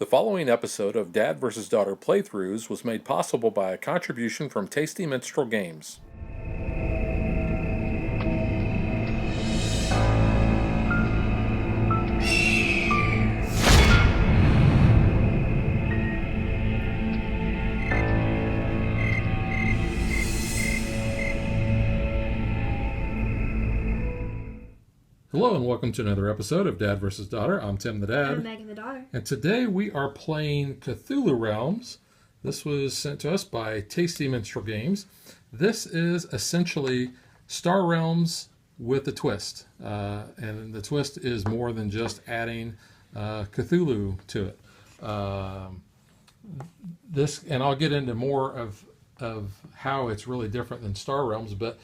The following episode of Dad vs. Daughter Playthroughs was made possible by a contribution from Tasty Minstrel Games. Hello and welcome to another episode of Dad vs. Daughter. I'm Tim the Dad. I'm Megan the Daughter. And today we are playing Cthulhu Realms. This was sent to us by Tasty Minstrel Games. This is essentially Star Realms with a twist. And the twist is more than just adding Cthulhu to it. And I'll get into more of how it's really different than Star Realms, but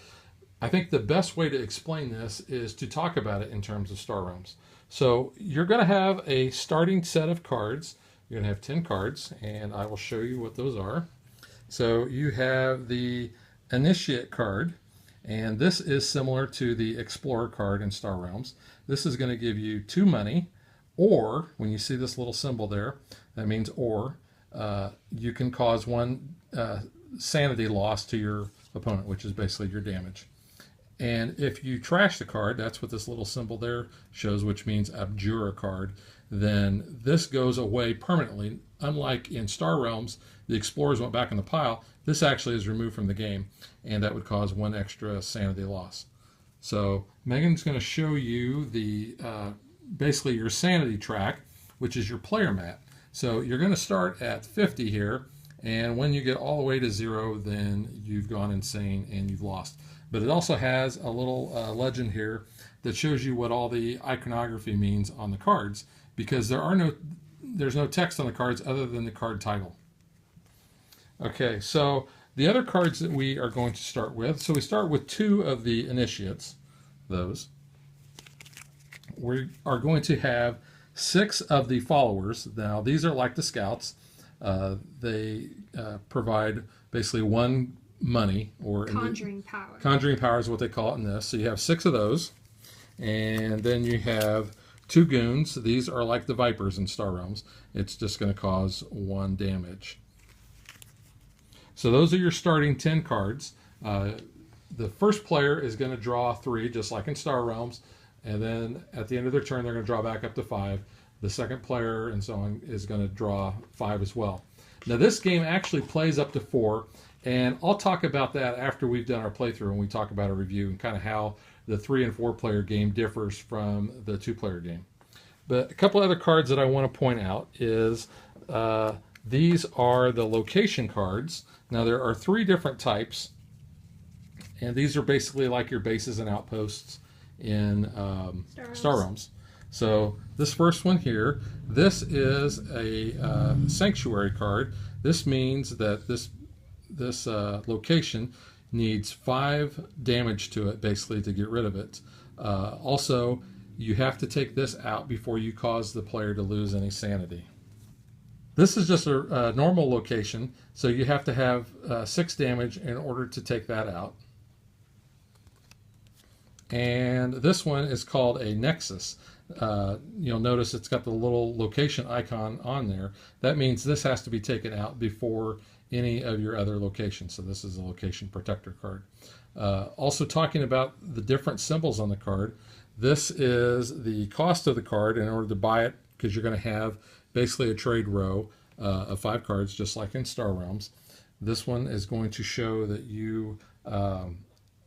I think the best way to explain this is to talk about it in terms of Star Realms. So you're going to have a starting set of cards. You're going to have 10 cards, and I will show you what those are. So you have the Initiate card, and this is similar to the Explorer card in Star Realms. This is going to give you 2 money, or when you see this little symbol there, that means or, you can cause 1 sanity loss to your opponent, which is basically your damage. And if you trash the card, that's what this little symbol there shows, which means abjure a card, then this goes away permanently. Unlike in Star Realms, the Explorers went back in the pile. This actually is removed from the game, and that would cause 1 extra sanity loss. So Megan's going to show you the basically your sanity track, which is your player mat. So you're going to start at 50 here, and when you get all the way to 0, then you've gone insane and you've lost. But it also has a little legend here that shows you what all the iconography means on the cards, because there's no text on the cards other than the card title. Okay, so the other cards that we are going to start with, so we start with 2 of the initiates, those. We are going to have 6 of the followers. Now, these are like the scouts. They provide basically 1 money, or conjuring power. Conjuring power is what they call it in this. So you have 6 of those, and then you have 2 goons. These are like the vipers in Star Realms. It's just going to cause 1 damage. So those are your starting 10 cards. The first player is going to draw 3, just like in Star Realms, and then at the end of their turn, they're going to draw back up to 5. The second player and so on is going to draw 5 as well. Now this game actually plays up to 4. And I'll talk about that after we've done our playthrough and we talk about a review and kind of how the 3 and 4 player game differs from the 2 player game. But a couple other cards that I want to point out is these are the location cards. Now there are 3 different types, and these are basically like your bases and outposts in Star Realms. So this first one here, this is a sanctuary card. This means that this location needs 5 damage to it basically to get rid of it. Also, you have to take this out before you cause the player to lose any sanity. This is just a normal location, so you have to have 6 damage in order to take that out. And this one is called a nexus. You'll notice it's got the little location icon on there. That means this has to be taken out before any of your other locations. So this is a location protector card. Also talking about the different symbols on the card, this is the cost of the card in order to buy it, because you're going to have basically a trade row of 5 cards, just like in Star Realms. This one is going to show that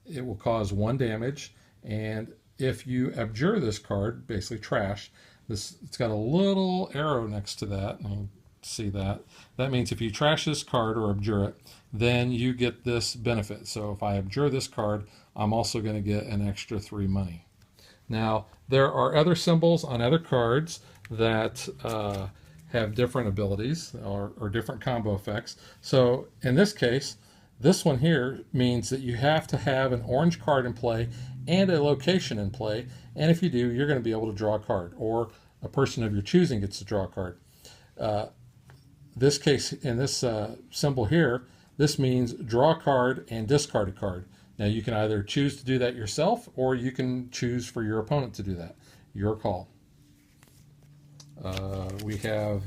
it will cause 1 damage, and if you abjure this card, basically trash, it's got a little arrow next to that. See that? That means if you trash this card or abjure it, then you get this benefit. So if I abjure this card, I'm also going to get an extra 3 money. Now, there are other symbols on other cards that have different abilities or different combo effects. So in this case, this one here means that you have to have an orange card in play and a location in play. And if you do, you're going to be able to draw a card, or a person of your choosing gets to draw a card. This case, in this symbol here, this means draw a card and discard a card. Now you can either choose to do that yourself, or you can choose for your opponent to do that. Your call. We have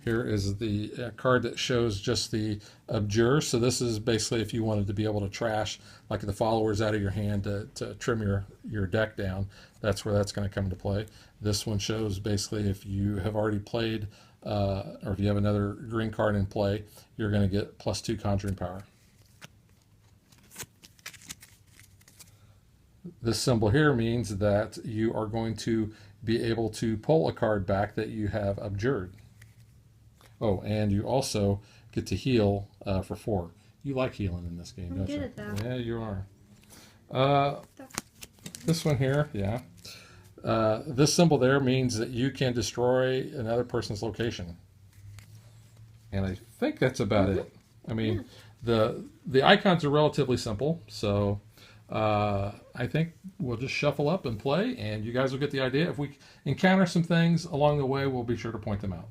Here is the card that shows just the abjure. So this is basically if you wanted to be able to trash like the followers out of your hand to trim your deck down. That's where that's going to come into play. This one shows basically if you have already played or if you have another green card in play, you're going to get +2 conjuring power. This symbol here means that you are going to be able to pull a card back that you have abjured. Oh, and you also get to heal for 4. You like healing in this game, don't you? I'm good at that. Yeah, you are. This one here, yeah. This symbol there means that you can destroy another person's location. And I think that's about it. I mean, the icons are relatively simple, so I think we'll just shuffle up and play, and you guys will get the idea. If we encounter some things along the way, we'll be sure to point them out.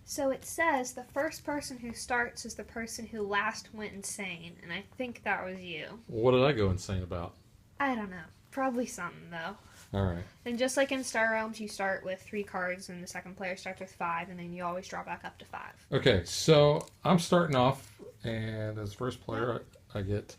So it says the first person who starts is the person who last went insane, and I think that was you. What did I go insane about? I don't know. Probably something, though. All right. And just like in Star Realms, you start with 3 cards, and the second player starts with 5, and then you always draw back up to 5. Okay, so I'm starting off, and as first player, I get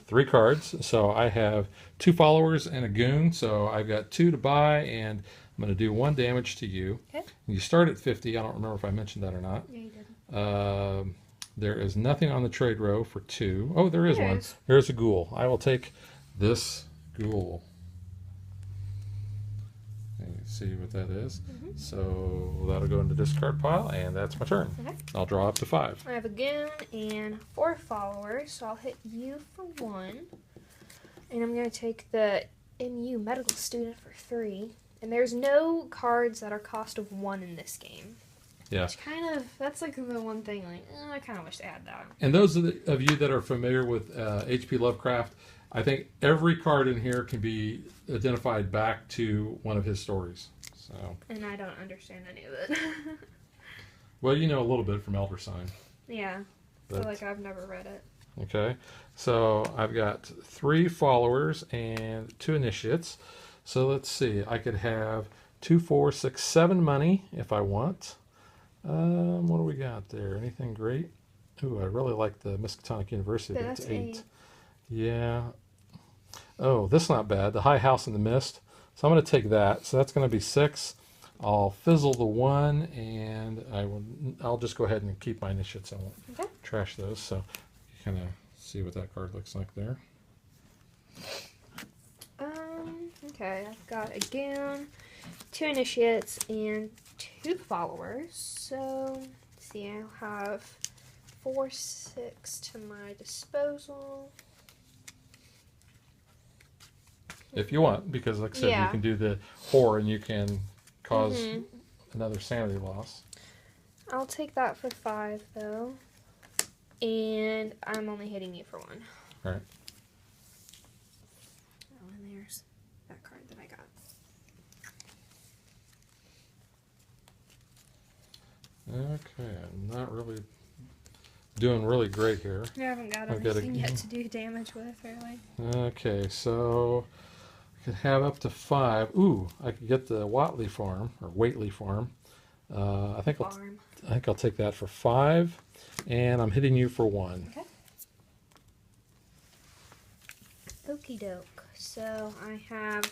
3 cards. So I have 2 followers and a goon, so I've got 2 to buy, and I'm going to do 1 damage to you. Okay. You start at 50. I don't remember if I mentioned that or not. Yeah, you did. There is nothing on the trade row for 2. Oh, there is There one. is. There's a ghoul. I will take this ghoul. And you see what that is. So that'll go in the discard pile, and that's my turn. Okay. I'll draw up to 5. I have a goon and 4 followers, so I'll hit you for 1. And I'm going to take the MU medical student for 3. And there's no cards that are cost of 1 in this game. Yeah. Which that's like the one thing, like, I kind of wish they had that. And those of you that are familiar with H.P. Lovecraft, I think every card in here can be identified back to one of his stories. So. And I don't understand any of it. Well, you know a little bit from Elder Sign. Yeah. I feel like I've never read it. Okay. So I've got 3 followers and 2 initiates. So let's see. I could have 2, 4, 6, 7 money if I want. What do we got there? Anything great? Ooh, I really like the Miskatonic University. But But it's that's 8. Yeah. Oh, this is not bad. The High House in the Mist. So I'm going to take that. So that's going to be 6. I'll fizzle the 1, and I'll just go ahead and keep my initiates. I won't trash those. So you kind of see what that card looks like there. Okay, I've got a goon, 2 initiates, and 2 followers. So, let's see, I'll have 4, 6 to my disposal. If you want, because like I said, you can do the horror and you can cause another sanity loss. I'll take that for 5, though. And I'm only hitting you for 1. All right. Oh, and there's that card that I got. Okay, I'm not really doing really great here. I haven't got I've got anything yet to do damage with, really. Okay, so I could have up to 5. Ooh, I could get the Watley farm or Waitley farm. I think I'll take that for 5, and I'm hitting you for 1. Okay. Okie doke. So I have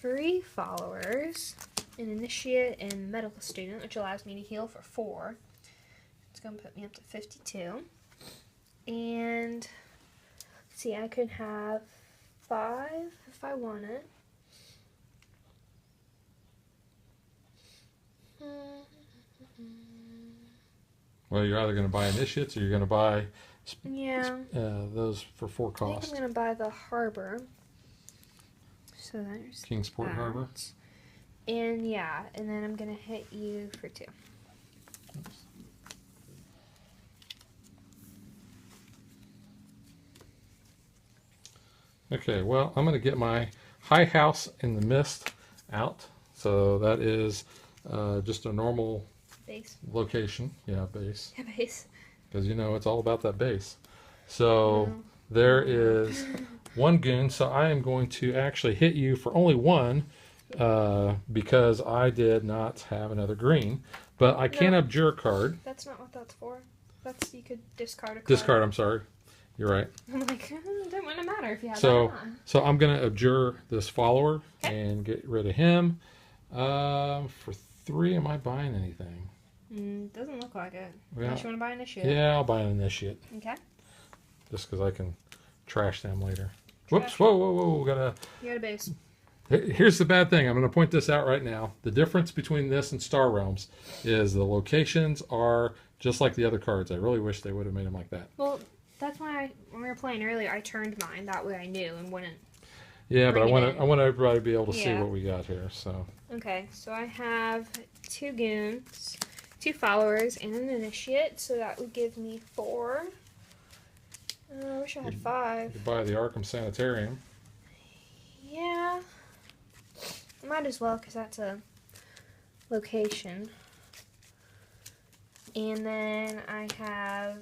3 followers, an initiate and medical student, which allows me to heal for 4. It's going to put me up to 52. And let's see, I could have 5 if I want it. Well, you're either going to buy initiates or you're going to buy those for 4 I cost. think I'm going to buy the harbor. So there's Kingsport that. Harbor. And yeah, and then I'm going to hit you for 2. Oops. Okay, well, I'm going to get my High House in the Mist out. So that is just a normal Base. location. Yeah, base. Yeah, base. Because, it's all about that base. So there is 1 goon. So I am going to actually hit you for only 1 because I did not have another green. But I can No. abjure a card. That's not what that's for. That's you could discard a card. Discard, I'm sorry. You're right. I'm like, it doesn't matter if you have that So, or not. so I'm going to abjure this follower Okay. and get rid of him. For 3, am I buying anything? Doesn't look like it. Well, Unless you want to buy an initiate. yeah, I'll buy an initiate. Okay. Just because I can trash them later. Trash. Whoops, whoa, whoa, whoa. You got a base. Here's the bad thing. I'm going to point this out right now. The difference between this and Star Realms is the locations are just like the other cards. I really wish they would have made them like that. Well, that's why when we were playing earlier, I turned mine. That way I knew and wouldn't. Yeah, but I Bring it in. want everybody to be able to see Yeah. what we got here. So Okay, so I have 2 goons, 2 followers, and an initiate. So that would give me 4. I wish I had 5. you buy the Arkham Sanitarium. Yeah. Might as well, because that's a location. And then I have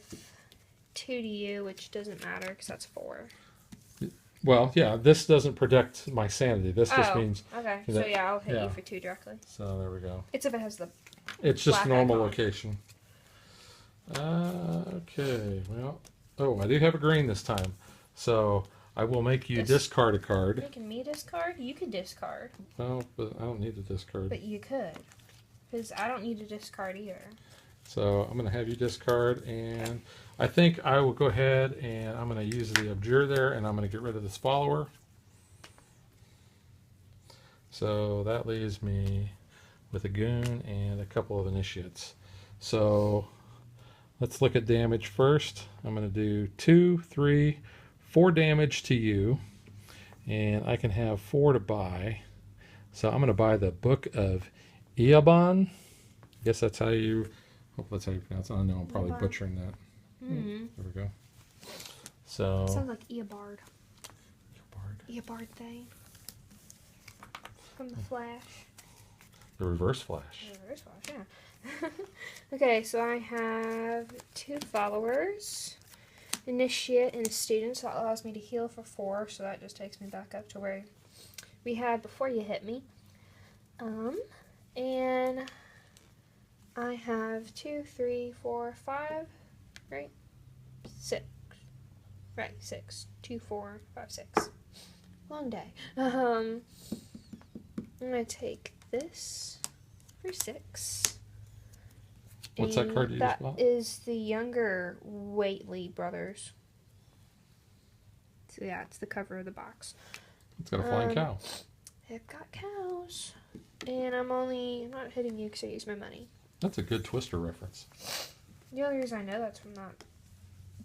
2 to you, which doesn't matter, because that's 4. Well, yeah, this doesn't protect my sanity. This just means. Okay, that- so yeah, I'll hit yeah. you for 2 directly. So there we go. It's if it has the... It's just Black normal icon. location. Okay, well, oh, I do have a green this time. So I will make you This- discard a card. Making me discard? You could discard. Oh, but I don't need to discard. But you could. Because I don't need to discard either. So I'm going to have you discard, and I think I will go ahead and I'm going to use the abjure there, and I'm going to get rid of this follower. So that leaves me with a goon and a couple of initiates. So let's look at damage first. I'm going to do 2, 3, 4 damage to you, and I can have 4 to buy. So I'm going to buy the Book of Eoban. I guess that's how you... Hope that's how you pronounce it. I know I'm probably Eoban. butchering that. Mm-hmm. There we go. So Sounds like Eobard. Eobard. Eobard thing. From the Flash. The Reverse Flash. Reverse Flash, yeah. Okay, so I have 2 followers, initiate, and a student, so that allows me to heal for 4, so that just takes me back up to where we had before you hit me. And I have 2, 3, 4, 5, right? 6. Right, 6. 2, 4, 5, 6. Long day. I'm gonna take this for 6. What's that card you just bought? That is the younger Whately brothers. So yeah, it's the cover of the box. It's got a flying cow. I've got cows. And I'm not hitting you because I used my money. That's a good Twister reference. The only reason I know that's from that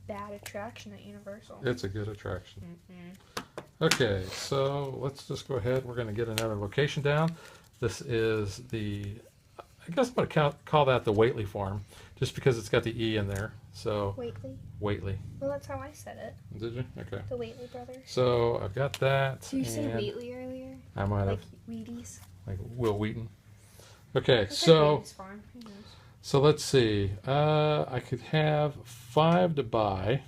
bad attraction at Universal. It's a good attraction. Mm-hmm. Okay, so let's just go ahead. We're going to get another location down. This is the, I guess I'm going to call that the Whately farm, just because it's got the E in there. So Whately? Whately. Well, that's how I said it. Did you? Okay. The Whately brothers. So I've got that. Did you say and Wheatley earlier? I might Like have, Wheaties? like Will Wheaton. Okay, It's like so Wheaties farm. Who knows? so let's see. I could have 5 to buy,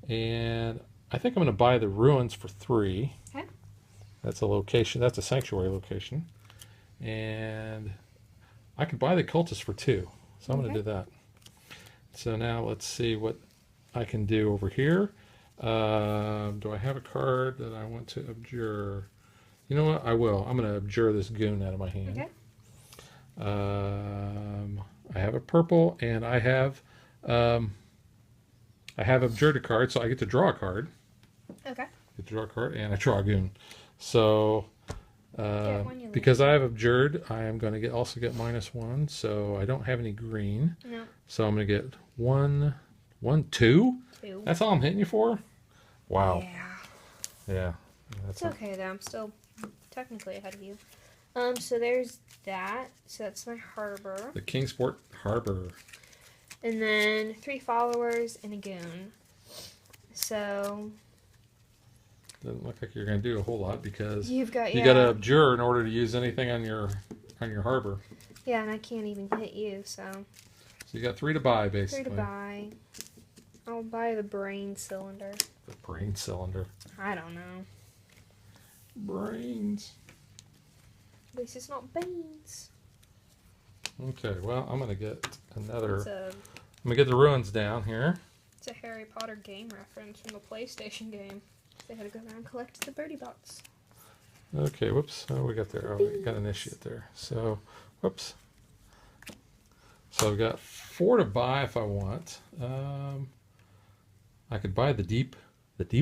and I think I'm going to buy the ruins for 3. Okay. That's a location. That's a sanctuary location, and I could buy the cultist for 2. So I'm going to do that. So now let's see what I can do over here. Do I have a card that I want to abjure? You know what? I will. I'm going to abjure this goon out of my hand. Okay. I have a purple, and I have abjured a card, so I get to draw a card. Okay. Get to draw a card, and I draw a goon. So one, you lose. because I have abjured, I am going to also get -1. So I don't have any green. No. So I'm going to get 1, 2. 2. That's all I'm hitting you for. Wow. Yeah. Yeah. That's It's okay though. I'm still technically ahead of you. So there's that. So that's my harbor. the Kingsport Harbor. And then 3 followers and a goon. So Doesn't look like you're going to do a whole lot because you've got you got to abjure in order to use anything on your harbor. Yeah, and I can't even hit you. So So you got 3 to buy 3 basically. to buy. I'll buy the brain cylinder. The brain cylinder. I don't know. Brains. At least it's not beans. Okay, well, I'm gonna get another. It's a, I'm gonna get the ruins down here. it's a Harry Potter game reference from the PlayStation game. They had to go around and collect the birdie bots. Okay, whoops. Oh, we got there. Oh, we got an initiate there. So, whoops. So I've got 4 to buy if I want. I could buy the deep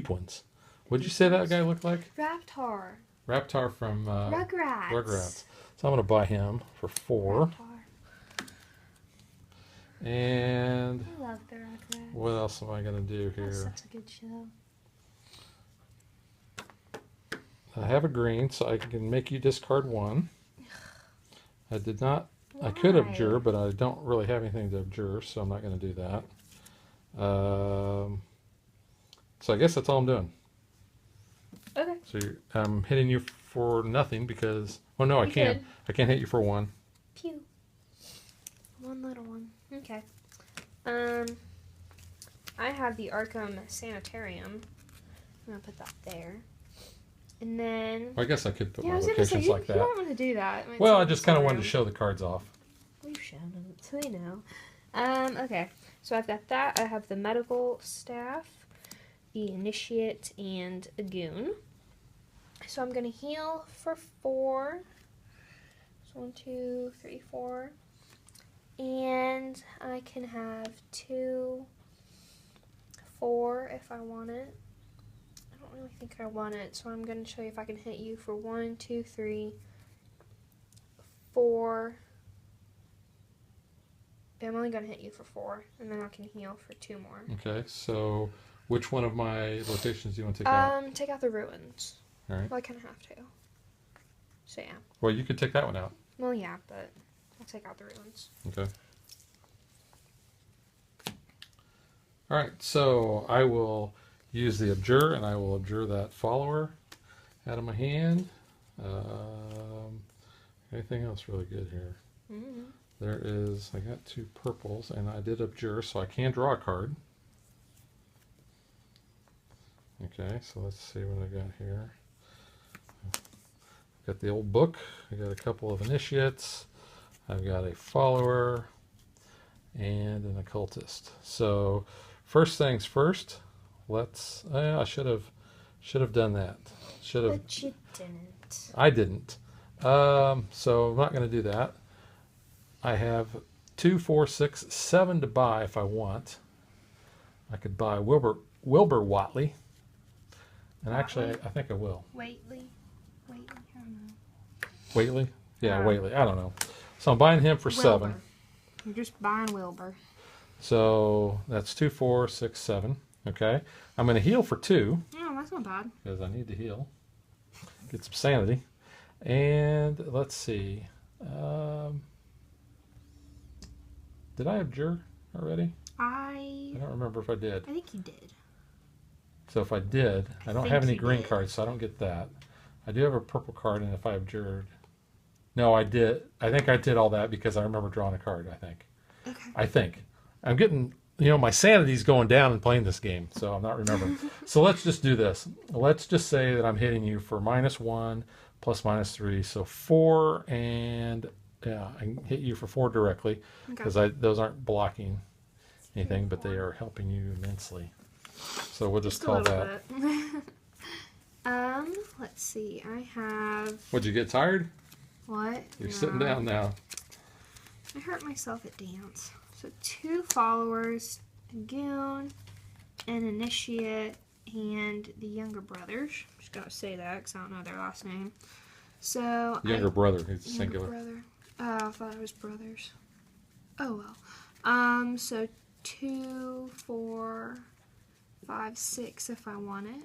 ones. What'd you say that guy looked like? Raptar. Raptar from Rugrats. Rugrats. So I'm gonna buy him for 4. Raptar. And I love the Rugrats. what else am I gonna do here? That's such a good show. I have a green, so I can make you discard 1. I did not. I could Why? abjure, but I don't really have anything to abjure, so I'm not going to do that. So I guess that's all I'm doing. Okay. So I'm hitting you for nothing because. Oh no, I You can't. could. I can't hit you for 1. Pew. One little one. Okay. I have the Arkham Sanitarium. I'm gonna put that there. And then Well, I guess I could put yeah, I my was gonna say locations you, like you that. don't want to do that. It might Well, I sound just kind of wanted to sorry. show the cards off. We've shown them, so we know. Okay. So I've got that. I have the medical staff, the initiate, and a goon. So I'm gonna heal for 4. So 1, 2, 3, 4. And I can have 2, 4 if I want it. I don't really think I want it, so I'm going to show you if I can hit you for 1, 2, 3, 4. Yeah, I'm only going to hit you for 4, and then I can heal for 2 more. Okay, so which one of my locations do you want to take out? Take out the ruins. All right. Well, I kind of have to. So yeah. Well, you could take that one out. Well, yeah, but I'll take out the ruins. Okay. All right, so I will use the abjure, and I will abjure that follower out of my hand. Anything else really good here? Mm-hmm. There is, I got 2 purples, and I did abjure, so I can draw a card. Okay, so let's see what I got here. Got the old book. I got a couple of initiates. I've got a follower and an occultist. So first things first. Let's. I should have done that. Should have. But you didn't. I didn't. So I'm not going to do that. I have 2, 4, 6, 7 to buy if I want. I could buy Wilbur Watley. And actually, I think I will. Waitley, I don't know. Waitley? Yeah, Yeah. Waitley. I don't know. So I'm buying him for 7. Wilbur. You're just buying Wilbur. So that's 2, 4, 6, 7. Okay. I'm going to heal for 2 Oh, that's not bad. because I need to heal. Get some sanity. And let's see. Did I abjure already? I don't remember if I did. I think you did. So if I did, I don't think have any you green did. cards, so I don't get that. I do have a purple card, and if I abjured, no, I did. I think I did all that because I remember drawing a card. Okay. I think I'm getting, my sanity's going down in playing this game, so I'm not remembering. So let's just do this. Let's just say that I'm hitting you for -1 plus -3, so 4, and yeah, I can hit you for 4 directly because those aren't blocking anything, but they are helping you immensely. So we'll just call that. Let's see. I have Would you get tired? what? You're No. sitting down now. I hurt myself at dance. So 2 followers, a goon, an initiate, and the younger brothers. Just gotta say that because I don't know their last name. So Younger brother, it's younger singular. brother. Oh, I thought it was brothers. Oh well. So 2, 4, 5, 6 if I want it.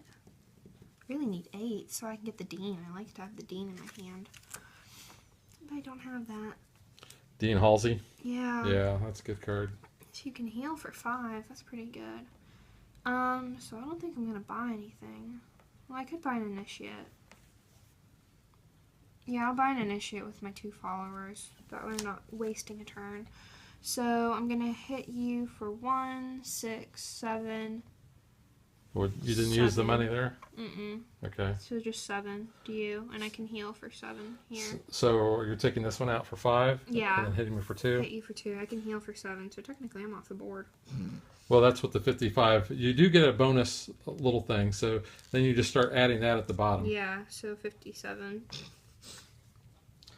Really need 8 so I can get the dean. I like to have the dean in my hand. But I don't have that. Dean Halsey. Yeah. Yeah, that's a good card. So you can heal for 5. That's pretty good. So I don't think I'm gonna buy anything. Well, I could buy an initiate. Yeah, I'll buy an initiate with my 2 followers. That way I'm not wasting a turn. So I'm gonna hit you for 1, 6, 7, You didn't use the money there? Mm-mm. Okay. So just 7 to you, and I can heal for 7 here. So you're taking this one out for 5? Yeah. And then hitting me for 2? Hit you for 2. I can heal for 7, so technically I'm off the board. Well, that's what the 55. You do get a bonus little thing, so then you just start adding that at the bottom. Yeah, so 57.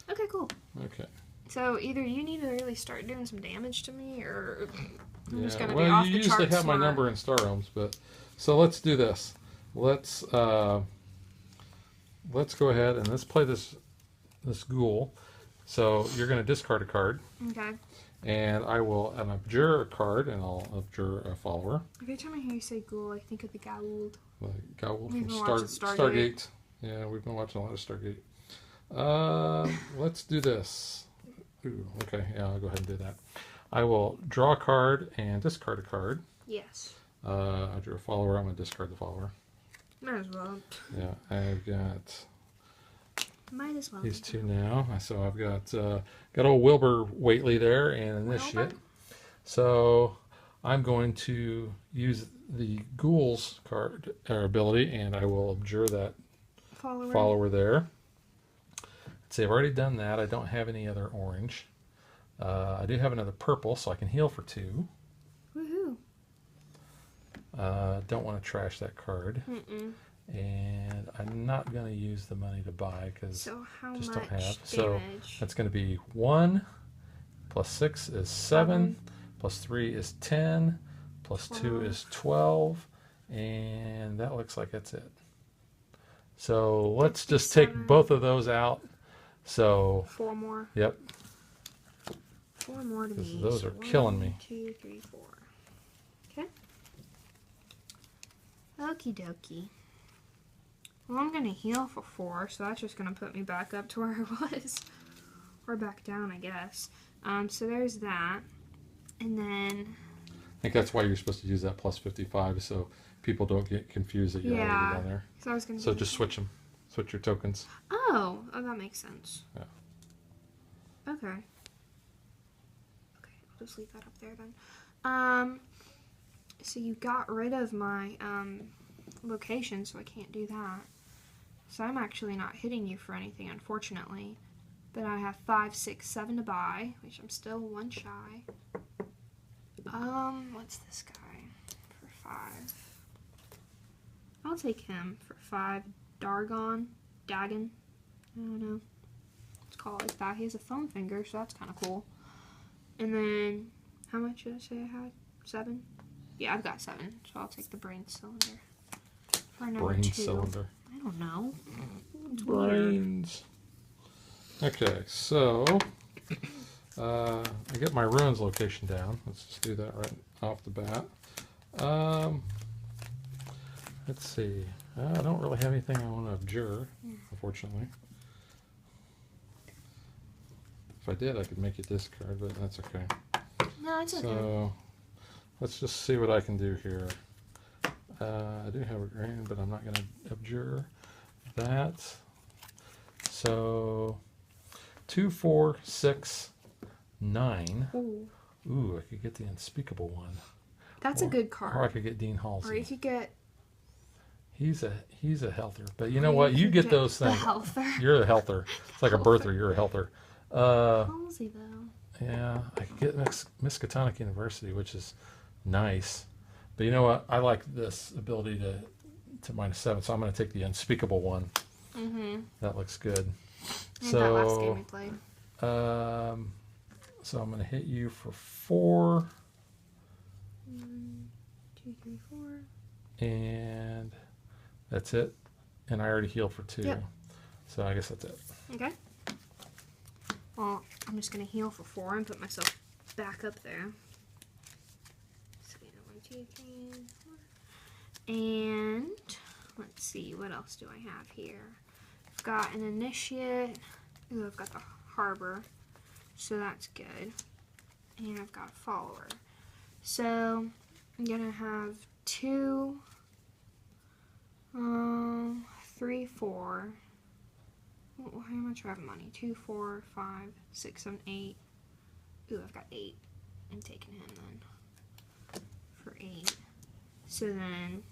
Okay, cool. Okay. So either you need to really start doing some damage to me, or I'm just gonna be well, off you the usually charts have my smart. number in Star Realms, but so let's do this. Let's go ahead and let's play this ghoul. So you're going to discard a card. Okay. And I will abjure a card, and I'll abjure a follower. Every time I hear you say ghoul, I think of the Goa'uld. The Goa'uld We've from been watching Stargate. Yeah, we've been watching a lot of Stargate. Let's do this. Ooh, okay, yeah, I'll go ahead and do that. I will draw a card and discard a card. Yes. I drew a follower. I'm going to discard the follower. Might as well. Yeah, I've got Might as well. these 2 now. So I've got old Wilbur Whately there and initiate. Wilbur? So I'm going to use the Ghoul's card or ability, and I will abjure that follower there. Let's see, I've already done that. I don't have any other orange. I do have another purple, so I can heal for 2. Woohoo. Don't want to trash that card. Mm-mm. And I'm not going to use the money to buy because So how just much don't have. damage? So that's going to be 1 plus 6 is 7 plus 3 is 10 plus 2 is 12, and that looks like that's it. So let's just take both of those out. So 4 more. Yep. 4 more to me. Those are killing me. 1, 2, 3, 4. Okay. Okie dokie. Well, I'm gonna heal for 4, so that's just gonna put me back up to where I was, or back down, I guess. So there's that, and then I think that's why you're supposed to use that plus 55, so people don't get confused that you're already down there. So I was gonna. So just switch them. Switch your tokens. Oh, that makes sense. Yeah. Okay. Okay, I'll just leave that up there then. So you got rid of my location, so I can't do that. So I'm actually not hitting you for anything, unfortunately. But I have 5, 6, 7 to buy, which I'm still 1 shy. What's this guy for 5? I'll take him for 5. Dagon. I don't know. Let's call it like that. He has a foam finger, so that's kind of cool. And then, how much did I say I had? 7? Yeah, I've got 7, so I'll take the brain cylinder. For number 2. Cylinder. I don't know. It's Brains. Okay, so I get my ruins location down. Let's just do that right off the bat. Let's see. I don't really have anything I want to abjure, unfortunately. If I did, I could make it discard, but that's okay. No, it's okay. So let's just see what I can do here. I do have a grain, but I'm not going to abjure that. So 2, 4, 6, 9. Ooh. Ooh, I could get the unspeakable one. That's a good card. Or I could get Dean Halsey. Or you could get... He's a healther. But you know what? You get those things. Healther. You're a healther. It's like a birther. You're a healther. Halsey, though. Yeah, I could get Miskatonic University, which is nice. But you know what? I like this ability to -7, so I'm going to take the unspeakable one. Mm-hmm. That looks good. And So that last game we played. So I'm going to hit you for 4. 1, 2, 3, 4. And that's it. And I already healed for 2. Yep. So I guess that's it. Okay. Well, I'm just going to heal for 4 and put myself back up there. So, 1, 2, 3, 4. And let's see, what else do I have here? I've got an initiate. Ooh, I've got the harbor. So that's good. And I've got a follower. So I'm going to have 2, 3, 4. How much do I have money? 2, 4, 5, 6, 7, 8. Ooh, I've got 8. I'm taking him then. For 8. So then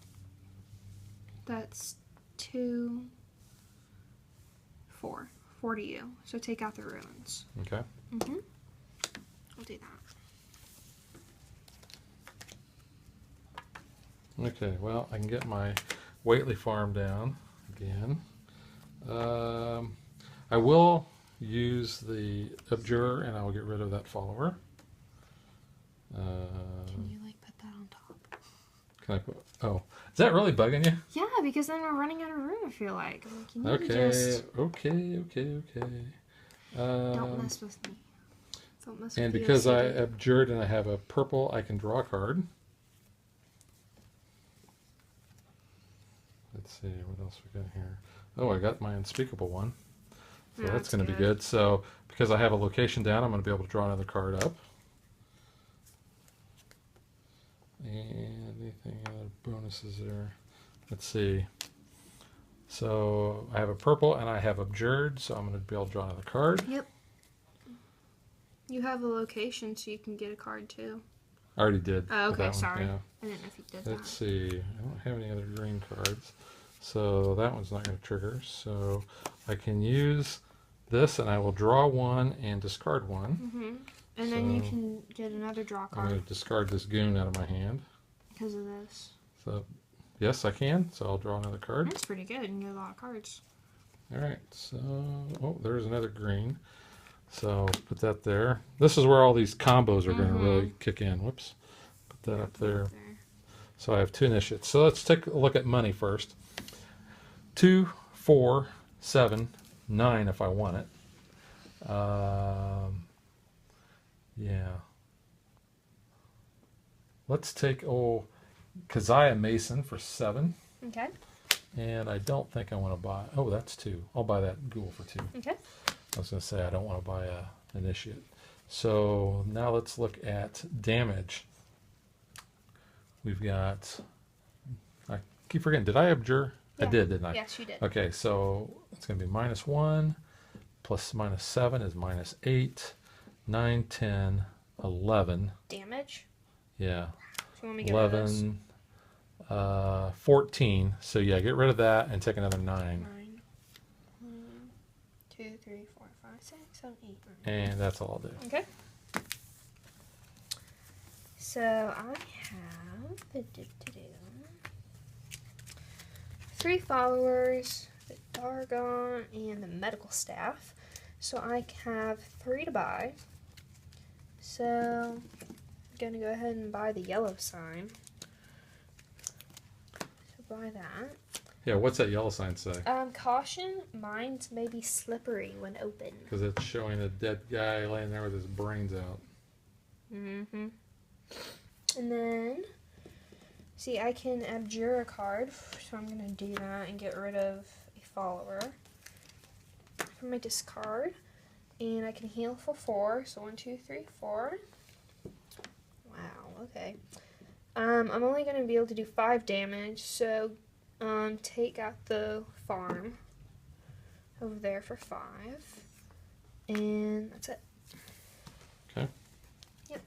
That's 2, 4. 4 to you. So take out the ruins. Okay. Mm-hmm. We'll do that. Okay, well, I can get my Whately farm down again. I will use the Abjure, and I will get rid of that follower. Can you like put that on top? Can I put? Oh, is that really bugging you? Yeah, because then we're running out of room. I feel like. I'm like, you need Okay, to just okay. don't mess with me. Don't mess And with because I OCD. abjured and I have a purple, I can draw a card. Let's see, what else we got here? Oh, I got my unspeakable one. So Yeah, that's going to be good. good. So because I have a location down, I'm going to be able to draw another card up. And anything other bonuses there? Let's see. So I have a purple and I have abjured, so I'm going to be able to draw another card. Yep. You have a location, so you can get a card too. I already did. Oh, with okay, that one, sorry. yeah. I didn't know if you did Let's that. see. I don't have any other green cards, so that one's not going to trigger. So I can use this, and I will draw one and discard one. Mm-hmm. And then you So can get another draw I'm card going to discard this goon out of my hand. because of this. So yes, I can. So I'll draw another card. That's pretty good. You can get a lot of cards. All right. So oh, there's another green. So put that there. This is where all these combos are going to really kick in. Whoops. Put that up there. So I have 2 initiates. So let's take a look at money first. 2, 4, 7, 9 if I want it. Yeah. Let's take Keziah Mason for 7. Okay. And I don't think I want to buy. Oh, that's 2. I'll buy that ghoul for 2. Okay. I was going to say I don't want to buy a initiate. So now let's look at damage. We've got. I keep forgetting. Did I abjure? Yeah. I did, didn't I? Yes, you did. Okay, so it's going to be -1 plus -7 is -8, 9, 10, 11. Damage. Yeah, So you want me to get rid of those? 11, 14. So yeah, get rid of that and take another 9. 9. 1, 2, 3, 4, 5, 6, 7, 8, 9. And that's all I'll do. Okay. So I have 3 followers, the Dargon, and the medical staff. So I have 3 to buy. So I'm gonna go ahead and buy the yellow sign. So buy that. Yeah, what's that yellow sign say? Caution, mines may be slippery when open. Because it's showing a dead guy laying there with his brains out. Mm-hmm. And then, see, I can abjure a card, so I'm going to do that and get rid of a follower from my discard. And I can heal for 4, so 1, 2, 3, 4. Wow, okay. I'm only going to be able to do 5 damage, so take out the farm over there for 5. And that's it. Okay. Yep.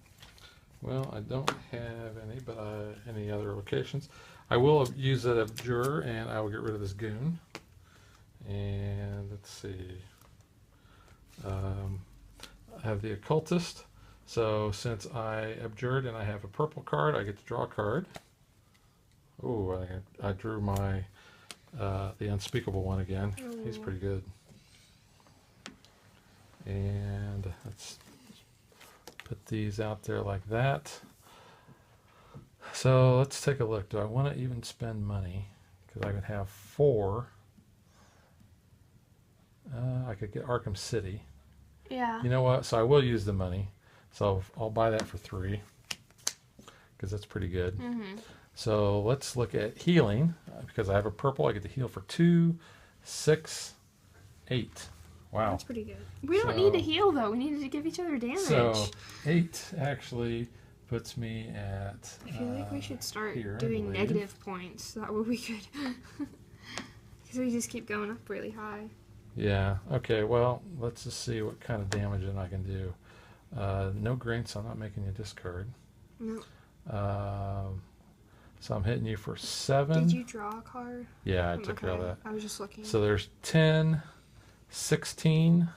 Well, I don't have any, but any other locations. I will use that abjure, and I will get rid of this goon. And let's see. I have the occultist. So since I abjured and I have a purple card, I get to draw a card. Oh, I drew my the unspeakable one again. Ooh. He's pretty good. And let's put these out there like that. So let's take a look. Do I want to even spend money? Because I could have 4. I could get Arkham City. Yeah. You know what? So I will use the money. So I'll buy that for 3. Because that's pretty good. Mm-hmm. So let's look at healing. Because I have a purple, I get to heal for 2, 6, 8. Wow. That's pretty good. We don't need to heal, though. We need to give each other damage. So 8 actually puts me at. I feel like we should start here, I doing believe. negative points. That way we could. Because we just keep going up really high. Yeah. Okay. Well, let's just see what kind of damage then I can do. No green, so I'm not making you discard. No. So I'm hitting you for 7. Did you draw a card? Yeah, I took care of that. I was just looking. So there's 10, 16,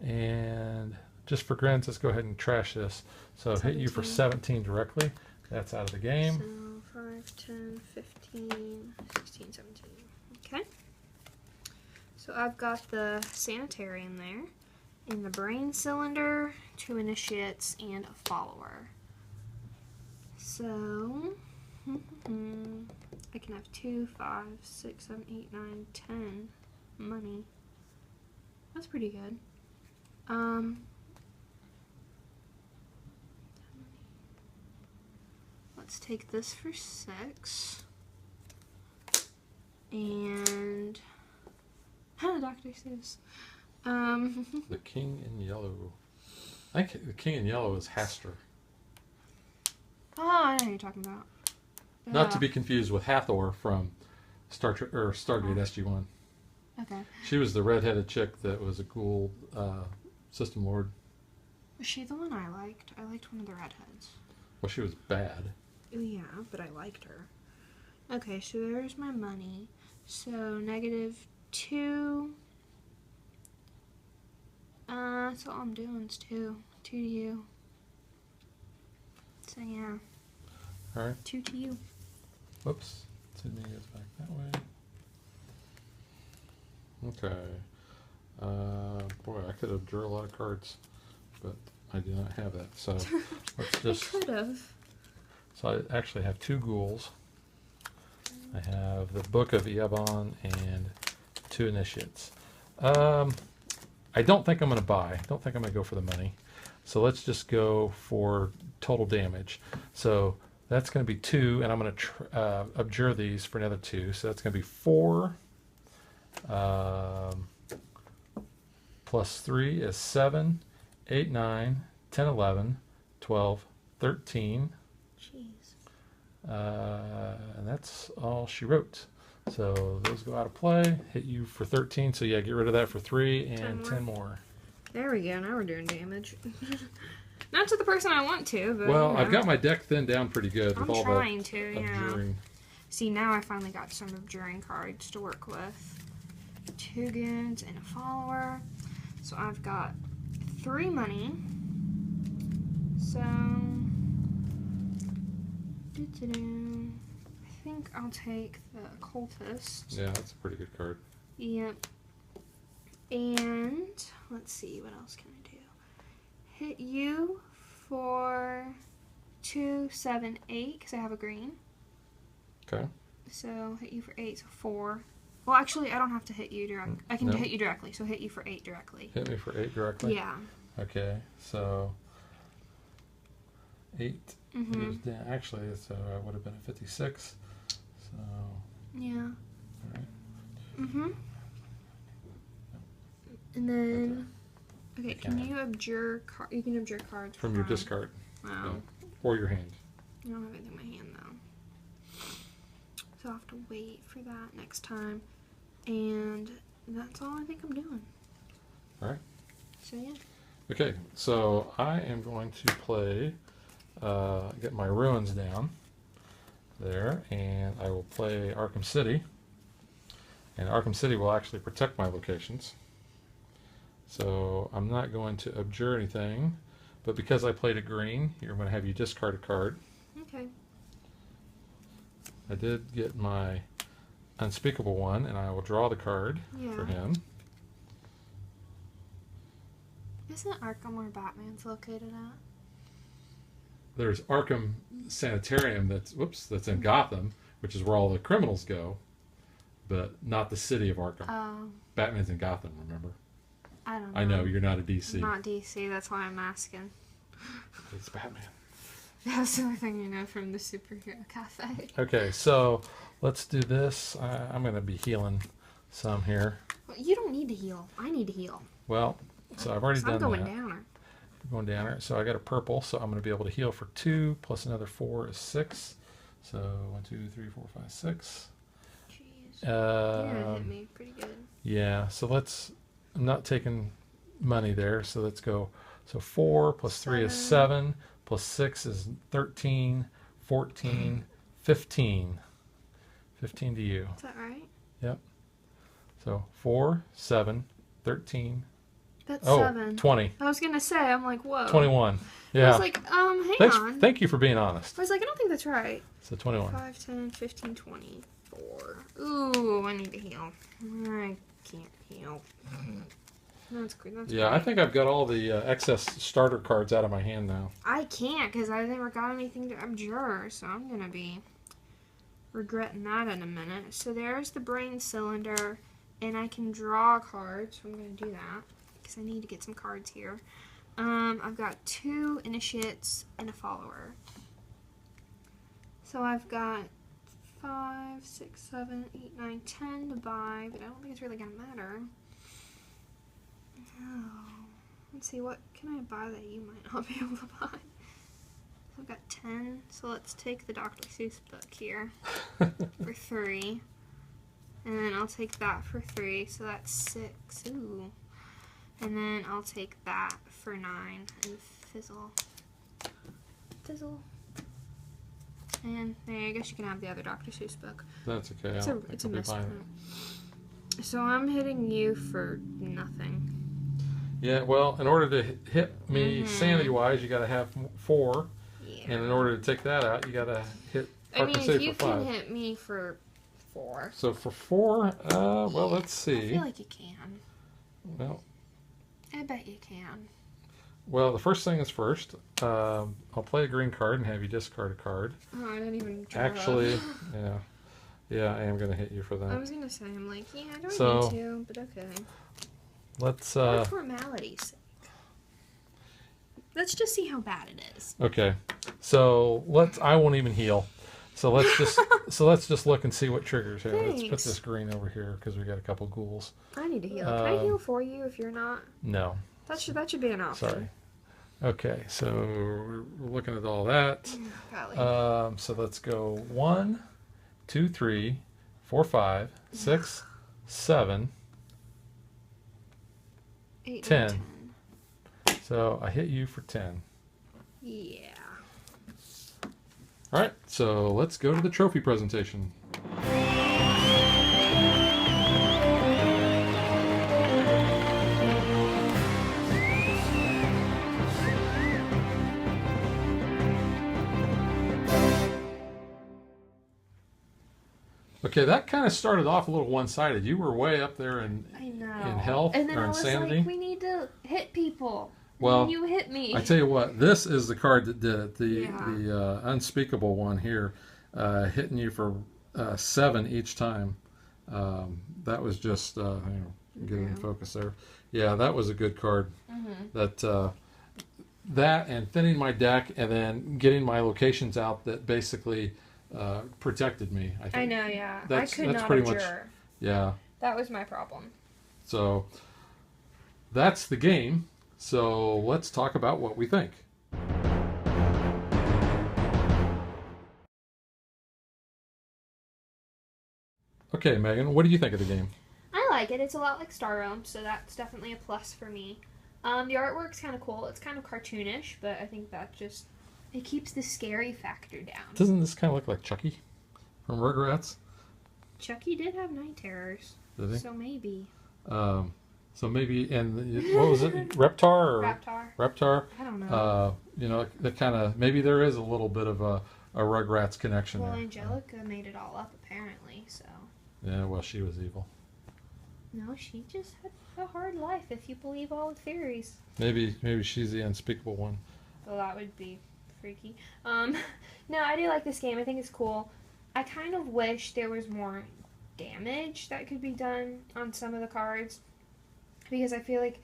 and just for grins, let's go ahead and trash this. So hit you for 17 directly. That's out of the game. So 5, 10, 15, 16, 17. Okay. So I've got the sanitarium there, and the brain cylinder, 2 initiates, and a follower. So I can have 2, 5, 6, 7, 8, 9, 10 money. That's pretty good. Let's take this for 6. And Dr. Seuss. The King in Yellow. I think the King in Yellow is Hastur. Oh, I know who you're talking about. Not to be confused with Hathor from Star Trek or Stargate SG-1. Okay. She was the redheaded chick that was a cool system lord. Was she the one I liked? I liked one of the redheads. Well, she was bad. Yeah, but I liked her. Okay, so there's my money. So -2. That's all I'm doing is 2. 2 to you. So yeah. All right. 2 to you. Whoops. Sydney goes back that way. Okay. Boy, I could have drew a lot of cards, but I do not have that. So let's just. I could have. So I actually have 2 ghouls. I have the Book of Eobon and 2 initiates. I don't think I'm going to buy. I don't think I'm going to go for the money. So let's just go for total damage. So that's going to be 2, and I'm going to abjure these for another 2. So that's going to be 4. Plus 3 is 7, 8, 9, 10, 11, 12, 13. And that's all she wrote. So those go out of play. Hit you for 13. So yeah, get rid of that for 3 and 10 more. There we go. Now we're doing damage. Not to the person I want to, but well, you know. I've got my deck thinned down pretty good with all trying to, yeah. abjuring. See, now I finally got some abjuring cards to work with. 2 goons and a follower. So I've got 3 money. So I think I'll take the occultist. Yeah, that's a pretty good card. Yep. And let's see, what else can I do? Hit you for 2, 7, 8 because I have a green. Okay. So hit you for 8, so 4. Well, actually, I don't have to hit you directly. I can hit you directly, so hit you for 8 directly. Hit me for 8 directly? Yeah. Okay, so 8 goes down. Actually, so it would have been a 56. So. Yeah. All right. And then, okay, can you abjure? You can abjure cards from your discard. Wow. Yeah. Or your hand. I don't have anything in my hand though, so I'll have to wait for that next time. And that's all I think I'm doing. All right. So yeah. Okay, so I am going to play. Get my ruins down there, and I will play Arkham City. And Arkham City will actually protect my locations. So I'm not going to abjure anything, but because I played a green, you're going to have you discard a card. Okay. I did get my unspeakable one, and I will draw the card for him. Isn't Arkham where Batman's located at? There's Arkham Sanitarium that's in Gotham, which is where all the criminals go, but not the city of Arkham. Oh. Batman's in Gotham, remember? I don't know. I know, you're not a DC. Not DC, that's why I'm asking. It's Batman. That's the only thing you know from the Superhero Cafe. Okay, so let's do this. I'm going to be healing some here. Well, you don't need to heal. I need to heal. Well, so I've already done that. I'm going downer. Going downer. So I got a purple, so I'm going to be able to heal for 2, plus another 4 is 6. So 1, 2, 3, 4, 5, 6. Jeez. Yeah, it hit me pretty good. Yeah, so I'm not taking money there, so let's go. So 4 plus 3 is 7, plus 6 is 13, 14, 15. 15 to you. Is that right? Yep. So 4, 7, 13. That's Oh, 7. 20. I was gonna say, I'm like, whoa. 21. I Yeah. was like, hang on. Thank you for being honest. I was like, I don't think that's right. So 21. 5, 10, 15, 24. Ooh, I need to heal. I can't heal. That's great. Yeah, I think I've got all the excess starter cards out of my hand now. I can't because I never got anything to abjure, so I'm gonna be regretting that in a minute. So there's the brain cylinder, and I can draw cards, so I'm gonna do that because I need to get some cards here. I've got 2 initiates and a follower. So I've got 5, 6, 7, 8, 9, 10 to buy, but I don't think it's really gonna matter. Oh, let's see, what can I buy that you might not be able to buy? So I've got 10, so let's take the Dr. Seuss book here for 3. And then I'll take that for 3, so that's 6. Ooh. And then I'll take that for 9 and fizzle. Fizzle. And there, I guess you can have the other Dr. Seuss book. That's okay. It's a misprint. So I'm hitting you for nothing. Yeah, well, in order to hit me sanity-wise, you got to have 4. Yeah. And in order to take that out, you got to hit I mean, save if you for 5. can hit me for 4. So for 4, well, let's see. I feel like you can. Well, I bet you can. well, the first thing is first. I'll play a green card and have you discard a card. Oh, I didn't even draw. Actually, yeah, I am going to hit you for I that. was going to say, I'm like, yeah, I don't So, need to, but okay. Let's, For formality's sake. Let's just see how bad it is. okay. So I won't even heal. So let's just look and see what triggers here. Let's put Thanks. this green over here because we got a couple ghouls. I need to heal. Can I heal for you if you're not? No. That should be an option. Sorry. Okay, so we're looking at all that. Golly. So let's go 1, 2, 3, 4, 5, 6, 7, 8, 10. 9, 10. So I hit you for 10. Yeah. All right, so let's go to the trophy presentation. Okay, that kind of started off a little one-sided. You were way up there in health and then or I in was sanity. like, we need to hit people. Well, and you hit me. I tell you what, this is the card that did it. The unspeakable one here, hitting you for 7 each time. That was just get it in focus there. Yeah, that was a good card. Mm-hmm. That and thinning my deck and then getting my locations out that basically protected me. I think. I know, yeah. That's I could not pretty abjure. much. Yeah. That was my problem. So that's the game. So let's talk about what we think. Okay, Megan, what do you think of the game? I like it. It's a lot like Star Realms, so that's definitely a plus for me. The artwork's kind of cool. It's kind of cartoonish, but I think that just it keeps the scary factor down. Doesn't this kind of look like Chucky from Rugrats? Chucky did have night terrors. Did he? So maybe. So maybe, and what was it, Reptar or Raptar? Reptar? I don't know. That kind of maybe there is a little bit of a Rugrats connection Well, there. Angelica made it all up apparently, so. Yeah, well, she was evil. No, she just had a hard life, if you believe all the theories. Maybe she's the unspeakable one. Well, that would be freaky. No, I do like this game. I think it's cool. I kind of wish there was more damage that could be done on some of the cards. Because I feel like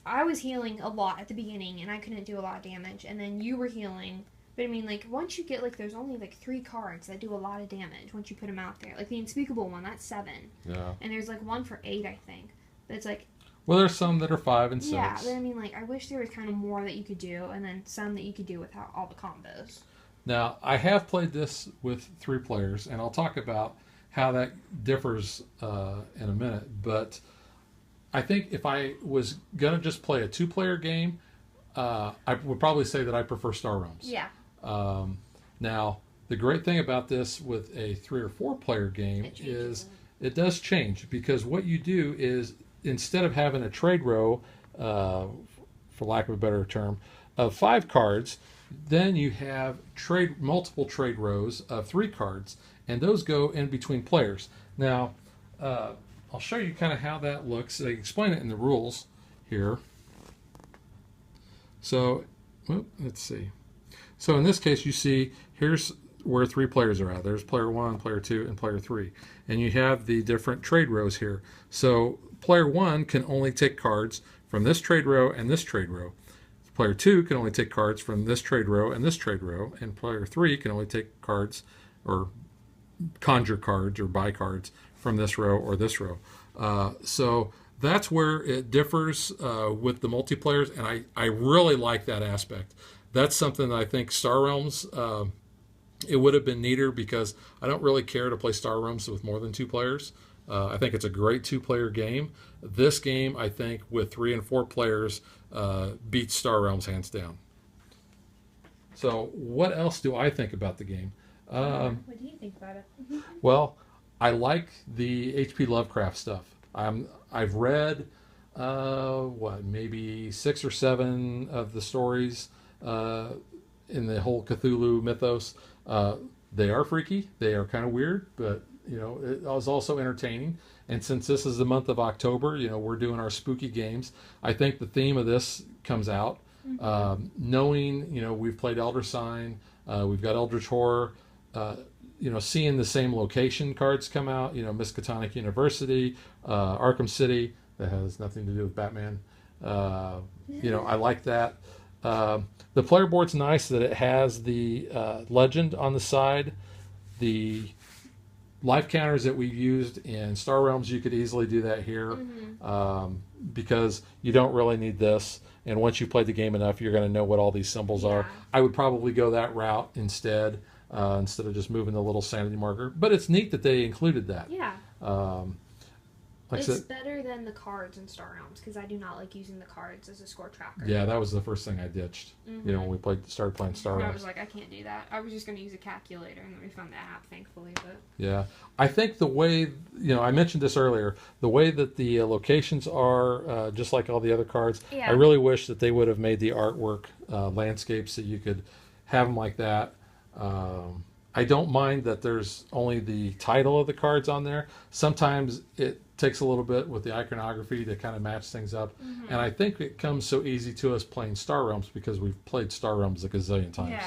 I was healing a lot at the beginning and I couldn't do a lot of damage. And then you were healing. But I mean, like, once you get, like, there's only, like, 3 cards that do a lot of damage once you put them out there. Like, the unspeakable one, that's 7. Yeah. And there's, like, one for 8, I think. But it's, like... Well, there's some that are 5 and 6. Yeah, but I mean, like, I wish there was kind of more that you could do, and then some that you could do without all the combos. Now, I have played this with 3 players, and I'll talk about how that differs in a minute. But I think if I was going to just play a 2-player game, I would probably say that I prefer Star Realms. Yeah. Now, The great thing about this with a 3 or 4 player game is it does change, because what you do is, instead of having a trade row, for lack of a better term, of 5 cards, then you have multiple trade rows of 3 cards, and those go in between players. Now, I'll show you kind of how that looks. They explain it in the rules here. So, let's see. So in this case, you see here's where 3 players are at. There's player 1, player 2, and player 3. And you have the different trade rows here. So player 1 can only take cards from this trade row and this trade row. Player 2 can only take cards from this trade row and this trade row. And player 3 can only take cards, or conjure cards, or buy cards from this row or this row. So that's where it differs with the multiplayers, and I really like that aspect. That's something that I think Star Realms, it would have been neater, because I don't really care to play Star Realms with more than 2 players. I think it's a great 2-player game. This game, I think, with 3 and 4 players, beats Star Realms hands down. So what else do I think about the game? What do you think about it? Well, I like the H.P. Lovecraft stuff. I've read maybe 6 or 7 of the stories in the whole Cthulhu mythos. They are freaky. They are kind of weird, but it was also entertaining. And since this is the month of October, we're doing our spooky games. I think the theme of this comes out. Knowing, we've played Elder Sign, we've got Eldritch Horror. Seeing the same location cards come out, Miskatonic University, Arkham City, that has nothing to do with Batman. I like that. The player board's nice that it has the legend on the side. The life counters that we've used in Star Realms, you could easily do that here, because you don't really need this. And once you've played the game enough, you're going to know what all these symbols are. I would probably go that route instead of just moving the little sanity marker. But it's neat that they included that. Yeah. It's better than the cards in Star Realms, because I do not like using the cards as a score tracker. Yeah, that was the first thing I ditched. When we started playing Star Realms. I was like, I can't do that. I was just going to use a calculator, and then we found the app, thankfully. But yeah, I think the way I mentioned this earlier, the way that the locations are, just like all the other cards. I really wish that they would have made the artwork landscapes, so you could have them like that. I don't mind that there's only the title of the cards on there. Sometimes it takes a little bit with the iconography to kind of match things up. And I think it comes so easy to us playing Star Realms, because we've played Star Realms a gazillion times.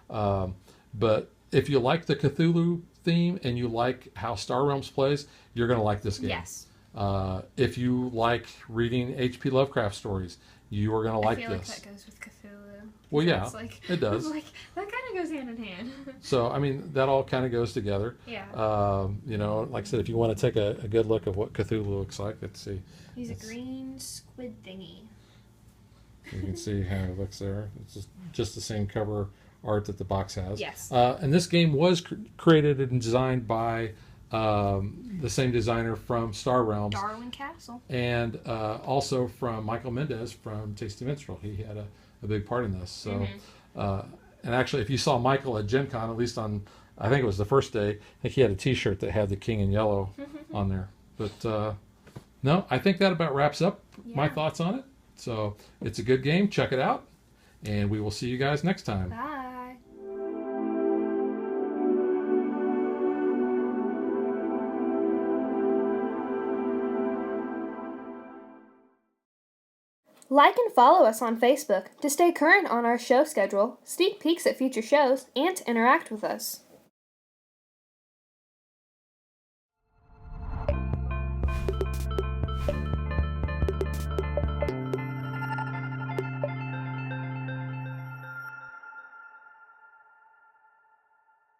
Yeah. But if you like the Cthulhu theme and you like how Star Realms plays, you're going to like this game. Yes. If you like reading H.P. Lovecraft stories, you are going to like this. I feel like that goes with Cthulhu. Well, yeah, it does. That kind of goes hand in hand. So, that all kind of goes together. Yeah. Like I said, if you want to take a good look of what Cthulhu looks like, let's see. He's a green squid thingy. You can see how it looks there. It's just the same cover art that the box has. Yes. And this game was created and designed by the same designer from Star Realms. Darwin Castle. And also from Michael Mendez from Tasty Minstrel. He had a big part in this. So, and actually, if you saw Michael at Gen Con, at least on, I think it was the first day, I think he had a T-shirt that had the King in Yellow on there. But no, I think that about wraps up my thoughts on it. So it's a good game. Check it out, and we will see you guys next time. Bye. Like and follow us on Facebook to stay current on our show schedule, sneak peeks at future shows, and to interact with us.